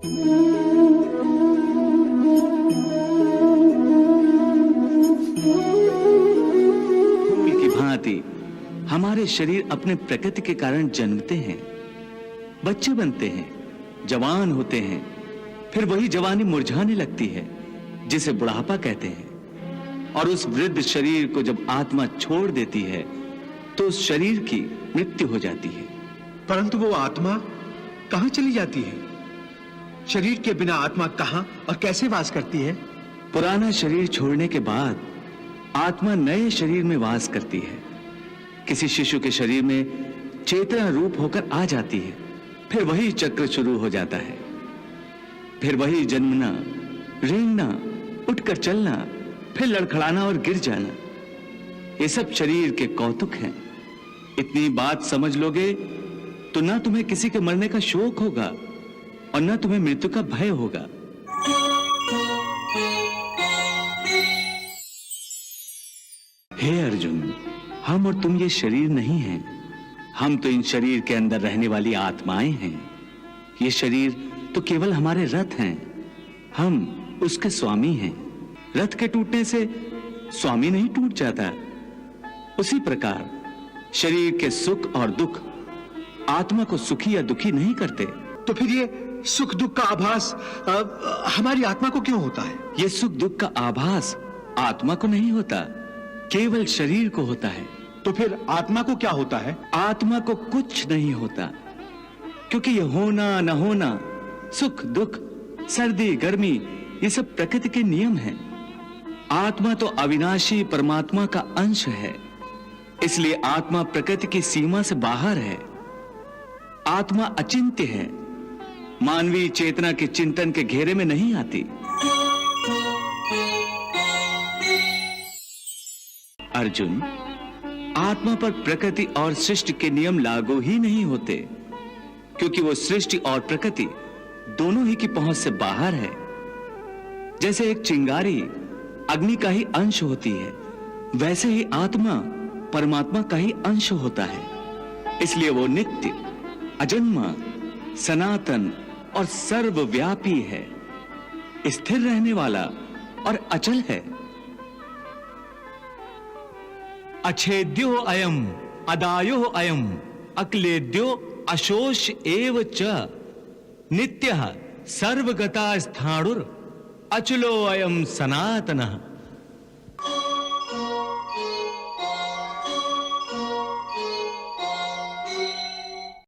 फूल की भांति हमारे शरीर अपने प्रकृति के कारण जन्मते हैं, बच्चे बनते हैं, जवान होते हैं, फिर वही जवानी मुरझाने लगती है जिसे बुढ़ापा कहते हैं। और उस वृद्ध शरीर को जब आत्मा छोड़ देती है तो उस शरीर की मृत्यु हो जाती है। परंतु वो आत्मा कहां चली जाती है? शरीर के बिना आत्मा कहां और कैसे वास करती है? पुराना शरीर छोड़ने के बाद आत्मा नए शरीर में वास करती है। किसी शिशु के शरीर में चेतना रूप होकर आ जाती है, फिर वही चक्र शुरू हो जाता है। फिर वही जन्मना, रेंगना, उठकर चलना, फिर लड़खड़ाना और गिर जाना। ये सब शरीर के कौतुक हैं। इतनी बात समझ लोगे तो ना तुम्हें किसी के मरने का शोक होगा और ना तुम्हें मृत्यु का भय होगा। हे अर्जुन, हम और तुम ये शरीर नहीं हैं। हम तो इन शरीर के अंदर रहने वाली आत्माएं हैं। ये शरीर तो केवल हमारे रथ हैं। हम उसके स्वामी हैं। रथ के टूटने से स्वामी नहीं टूट जाता। उसी प्रकार शरीर के सुख और दुख आत्मा को सुखी या दुखी नहीं करते। तो फिर ये सुख दुख का आभास हमारी आत्मा को क्यों होता है? ये सुख दुख का आभास आत्मा को नहीं होता, केवल शरीर को होता है। तो फिर आत्मा को क्या होता है? आत्मा को कुछ नहीं होता, क्योंकि ये होना न होना, सुख दुख, सर्दी गर्मी, ये सब प्रकृति के नियम हैं। आत्मा तो अविनाशी परमात्मा का अंश है, इसलिए आत्मा प्रकृति की सीमा से बाहर है। आत्मा अचिंत्य है, मानवीय चेतना के चिंतन के घेरे में नहीं आती। अर्जुन, आत्मा पर प्रकृति और सृष्टि के नियम लागू ही नहीं होते, क्योंकि वो सृष्टि और प्रकृति दोनों ही की पहुंच से बाहर है। जैसे एक चिंगारी अग्नि का ही अंश होती है, वैसे ही आत्मा परमात्मा का ही अंश होता है। इसलिए वो नित्य, अजन्मा, सनातन और सर्वव्यापी है, स्थिर रहने वाला और अचल है। अछेद्यो अयम अदायो अयम अक्लेद्यो अशोष एव च नित्यः सर्वगता स्थाणुर अचलो अयम सनातनः।